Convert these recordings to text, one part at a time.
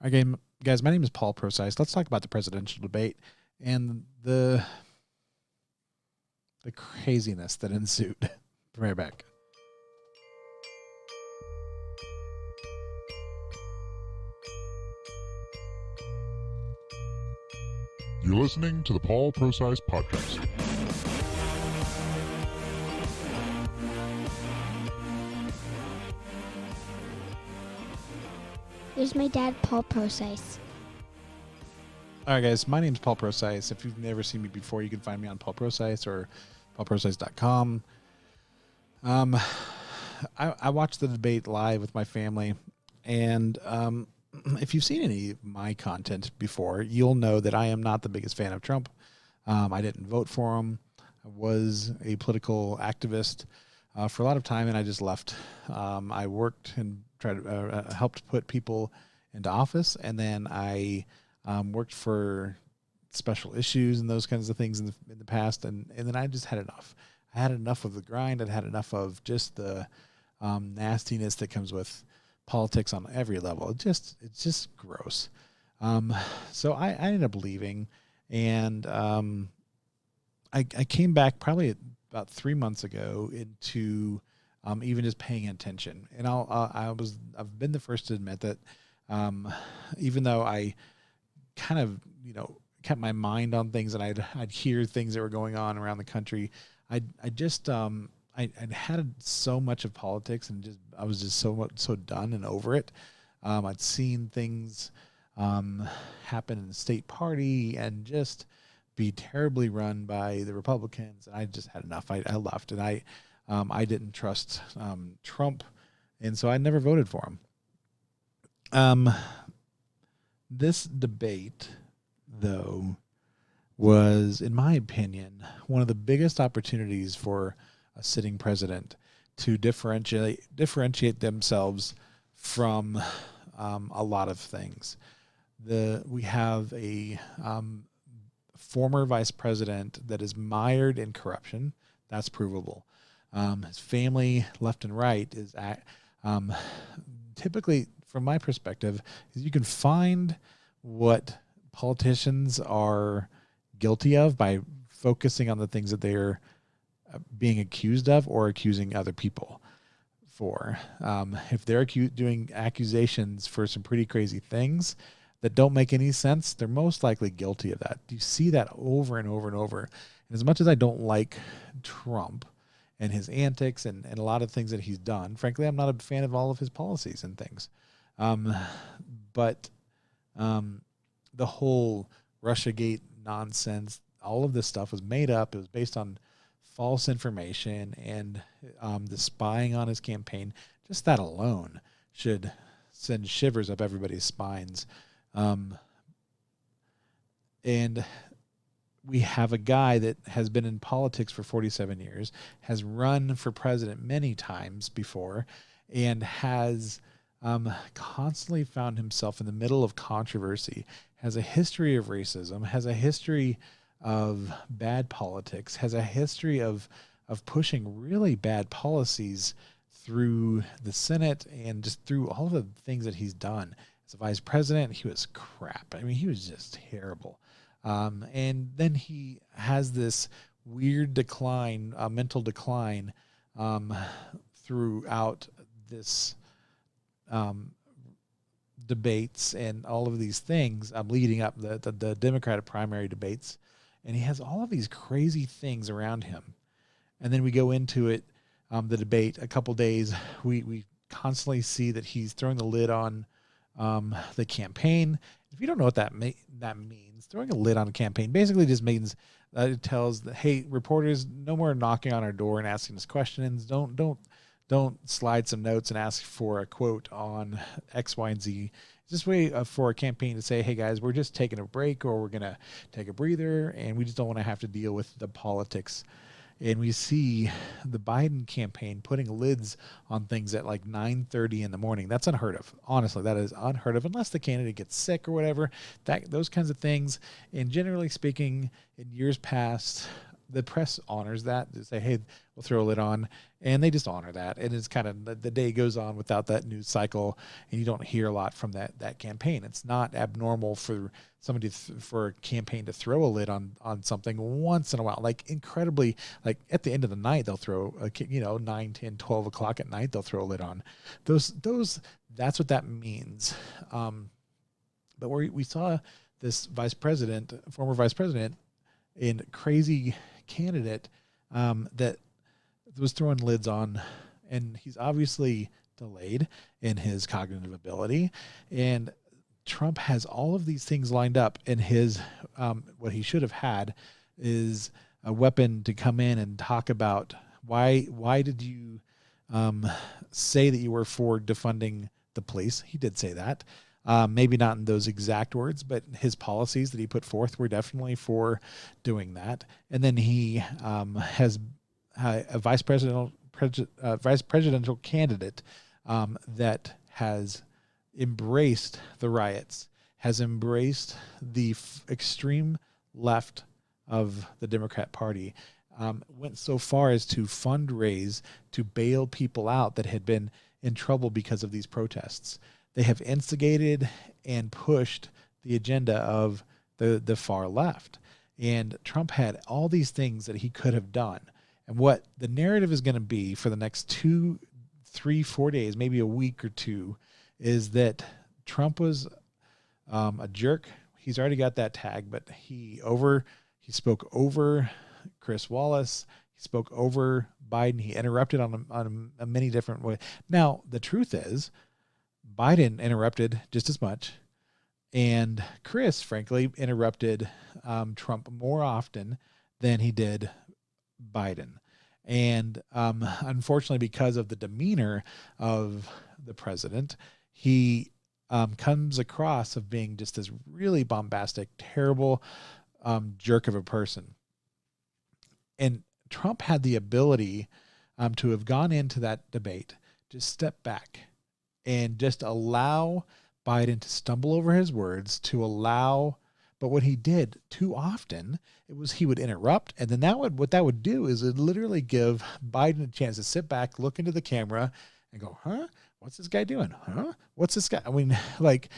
Okay, guys, my name is Paul Prosise. Let's talk about the presidential debate and the craziness that ensued. Be right back. You're listening to the Paul Prosise Podcast. There's my dad, Paul Prosise. All right, guys, my name is Paul Prosise. If you've never seen me before, you can find me on Paul Prosise or paulprosise.com. I watched the debate live with my family, and if you've seen any of my content before, you'll know that I am not the biggest fan of Trump. I didn't vote for him. I was a political activist for a lot of time, and I just left. I worked and tried to helped put people into office, and then I worked for special issues and those kinds of things in the past, and then I just had enough. I had enough of the grind. I'd had enough of just the nastiness that comes with politics on every level. It's just gross. So I ended up leaving, and I came back probably about 3 months ago into even just paying attention. And I've been the first to admit that even though I kind of kept my mind on things and I'd hear things that were going on around the country, I'd had so much of politics and I was just so done and over it. I'd seen things happen in the state party and just be terribly run by the Republicans, and I just had enough. I left, and I didn't trust Trump, and so I never voted for him. This debate, though, was, in my opinion, one of the biggest opportunities for a sitting president to differentiate themselves from a lot of things. We have a former vice president that is mired in corruption. That's provable. His family, left and right, is typically, from my perspective, is you can find what politicians are guilty of by focusing on the things that they're being accused of or accusing other people for. If they're doing accusations for some pretty crazy things that don't make any sense, they're most likely guilty of that. You see that over and over and over. And as much as I don't like Trump and his antics and a lot of things that he's done, frankly, I'm not a fan of all of his policies and things. But the whole Russiagate nonsense, all of this stuff was made up. It was based on false information and the spying on his campaign. Just that alone should send shivers up everybody's spines. And we have a guy that has been in politics for 47 years, has run for president many times before, and has constantly found himself in the middle of controversy, has a history of racism, has a history of bad politics, has a history of pushing really bad policies through the Senate and just through all the things that he's done. As a vice president, he was crap. I mean, he was just terrible. And then he has this weird decline, mental decline, throughout this debates and all of these things leading up the Democratic primary debates. And he has all of these crazy things around him. And then we go into it, the debate, a couple days, we constantly see that he's throwing the lid on the campaign. If you don't know what that means, throwing a lid on a campaign basically just means it tells that, hey, reporters, no more knocking on our door and asking us questions. Don't slide some notes and ask for a quote on X, Y, and Z. It's just a way for a campaign to say, hey guys, we're just taking a break, or we're gonna take a breather, and we just don't want to have to deal with the politics. And we see the Biden campaign putting lids on things at like 9:30 in the morning. That's unheard of. Honestly, that is unheard of, unless the candidate gets sick or whatever. Those kinds of things. And generally speaking, in years past, the press honors that. They say, hey, we'll throw a lid on, and they just honor that. And it's kind of the day goes on without that news cycle, and you don't hear a lot from that campaign. It's not abnormal for somebody for a campaign to throw a lid on something once in a while, like incredibly, like at the end of the night, they'll throw 9, 10, 12 o'clock at night, they'll throw a lid on those, that's what that means. But we saw this former vice president, and crazy candidate that was throwing lids on, and he's obviously delayed in his cognitive ability, and Trump has all of these things lined up, and his what he should have had is a weapon to come in and talk about why did you say that you were for defunding the police. He did say that. Maybe not in those exact words, but his policies that he put forth were definitely for doing that. And then he has a vice presidential candidate that has embraced the riots, has embraced the extreme left of the Democrat Party, went so far as to fundraise to bail people out that had been in trouble because of these protests. They have instigated and pushed the agenda of the far left. And Trump had all these things that he could have done. And what the narrative is going to be for the next 2, 3, 4 days, maybe a week or two, is that Trump was a jerk. He's already got that tag, but he spoke over Chris Wallace. He spoke over Biden. He interrupted on a many different ways. Now, the truth is, Biden interrupted just as much, and Chris, frankly, interrupted Trump more often than he did Biden. And unfortunately, because of the demeanor of the president, he comes across of being just this really bombastic, terrible jerk of a person. And Trump had the ability to have gone into that debate, just step back, and just allow Biden to stumble over his words, but what he did too often, he would interrupt, and then what that would do is it literally give Biden a chance to sit back, look into the camera, and go, huh? What's this guy doing? Huh? What's this guy? I mean, like,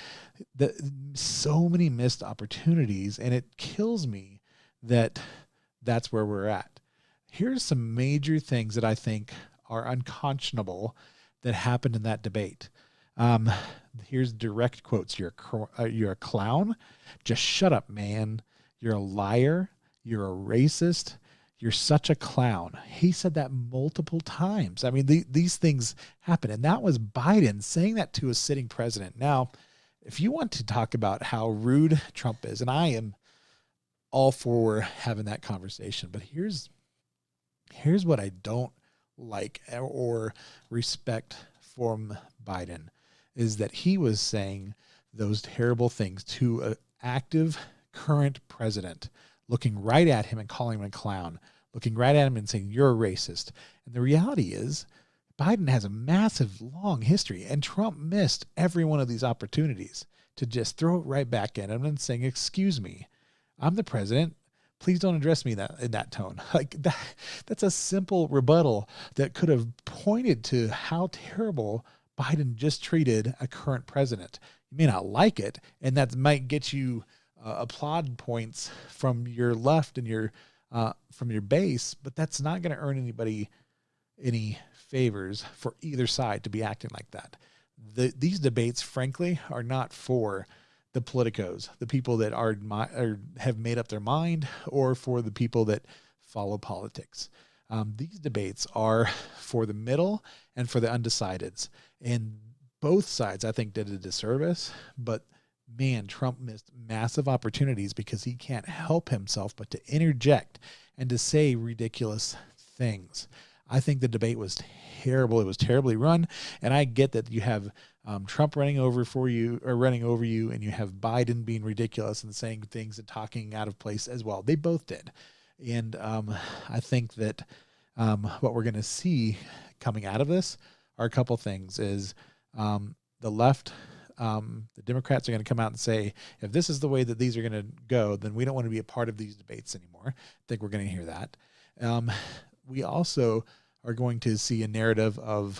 so many missed opportunities, and it kills me that that's where we're at. Here's some major things that I think are unconscionable that happened in that debate. Here's direct quotes. You're a clown. Just shut up, man. You're a liar. You're a racist. You're such a clown. He said that multiple times. I mean, these things happen. And that was Biden saying that to a sitting president. Now, if you want to talk about how rude Trump is, and I am all for having that conversation, but here's what I don't like or respect from Biden, is that he was saying those terrible things to an active current president, looking right at him and calling him a clown, looking right at him and saying, you're a racist. And the reality is Biden has a massive, long history, and Trump missed every one of these opportunities to just throw it right back at him and saying, excuse me, I'm the president. Please don't address me in that tone. Like that's a simple rebuttal that could have pointed to how terrible Biden just treated a current president. You may not like it, and that might get you applaud points from your left and from your base, but that's not going to earn anybody any favors for either side to be acting like that. These debates, frankly, are not for the politicos, the people that have made up their mind, or for the people that follow politics. These debates are for the middle and for the undecideds. And both sides, I think, did a disservice. But, man, Trump missed massive opportunities because he can't help himself but to interject and to say ridiculous things. I think the debate was terrible. It was terribly run. And I get that you have Trump running over you, and you have Biden being ridiculous and saying things and talking out of place as well. They both did. And I think that what we're going to see coming out of this are a couple things. Is the left the Democrats are going to come out and say, if this is the way that these are going to go, then we don't want to be a part of these debates anymore. I think we're going to hear that. We also are going to see a narrative of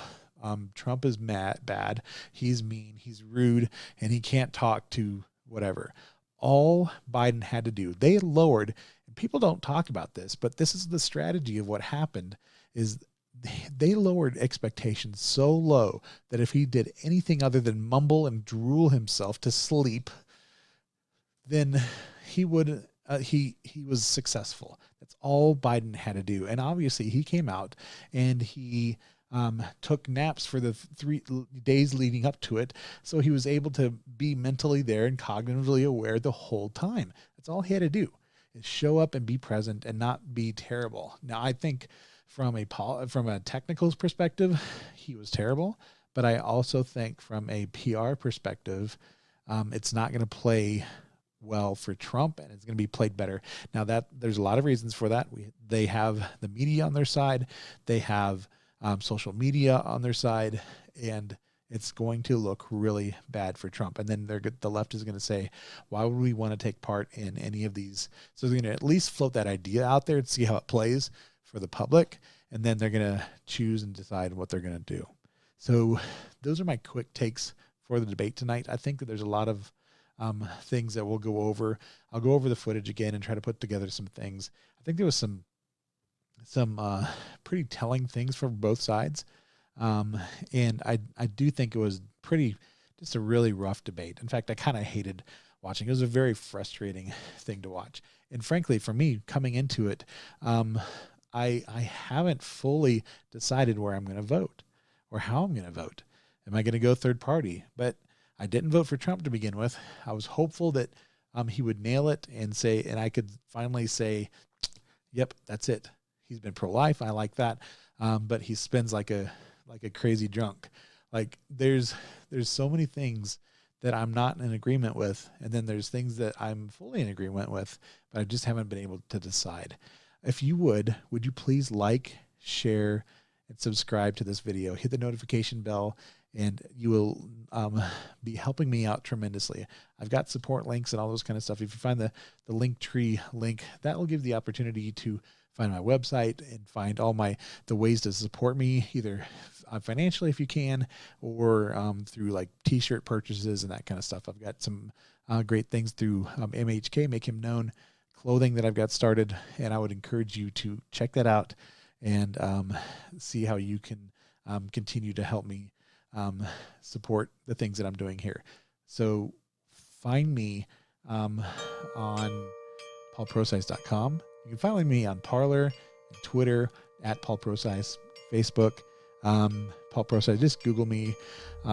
Trump is bad, he's mean, he's rude, and he can't talk to whatever. All Biden had to do, they lowered, and people don't talk about this, but this is the strategy of what happened, is they lowered expectations so low that if he did anything other than mumble and drool himself to sleep, then he would he was successful. That's all Biden had to do. And obviously he came out and he took naps for the 3 days leading up to it. So he was able to be mentally there and cognitively aware the whole time. That's all he had to do, is show up and be present and not be terrible. Now, I think from a technical perspective, he was terrible. But I also think from a PR perspective, it's not going to play well for Trump, and it's going to be played better. Now, that there's a lot of reasons for that. They have the media on their side. They have social media on their side, and it's going to look really bad for Trump. And then the left is going to say, why would we want to take part in any of these? So they're going to at least float that idea out there and see how it plays for the public, and then they're going to choose and decide what they're going to do. So those are my quick takes for the debate tonight. I think that there's a lot of things that we'll go over. I'll go over the footage again and try to put together some things. I think there was some pretty telling things from both sides. And I do think it was just a really rough debate. In fact, I kind of hated watching. It was a very frustrating thing to watch. And frankly, for me, coming into it, I haven't fully decided where I'm going to vote or how I'm going to vote. Am I going to go third party? But I didn't vote for Trump to begin with. I was hopeful that he would nail it and I could finally say, yep, that's it. He's been pro-life. I like that. But he spins like a crazy drunk. Like there's so many things that I'm not in agreement with. And then there's things that I'm fully in agreement with, but I just haven't been able to decide. If you would you please like, share, and subscribe to this video? Hit the notification bell, and you will be helping me out tremendously. I've got support links and all those kind of stuff. If you find the Linktree link, that will give the opportunity to find my website and find all the ways to support me, either financially if you can, or through like t-shirt purchases and that kind of stuff. I've got some great things through MHK, Make Him Known clothing that I've got started, and I would encourage you to check that out and see how you can continue to help me support the things that I'm doing here. So find me on paulprosise.com. You can find me on Parler and Twitter at Paul Prosise, Facebook, Paul Prosise. Just Google me.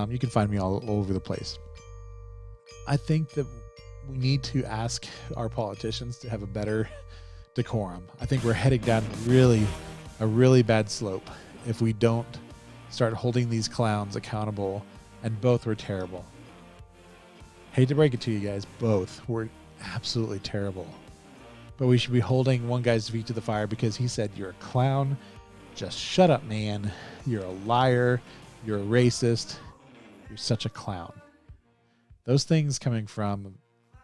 You can find me all over the place. I think that we need to ask our politicians to have a better decorum. I think we're heading down a really bad slope if we don't start holding these clowns accountable, and both were terrible. Hate to break it to you guys, both were absolutely terrible. But we should be holding one guy's feet to the fire because he said, "You're a clown. Just shut up, man. You're a liar. You're a racist. You're such a clown." Those things coming from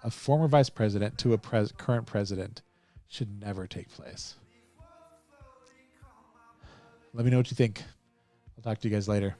a former vice president to a current president should never take place. Let me know what you think. I'll talk to you guys later.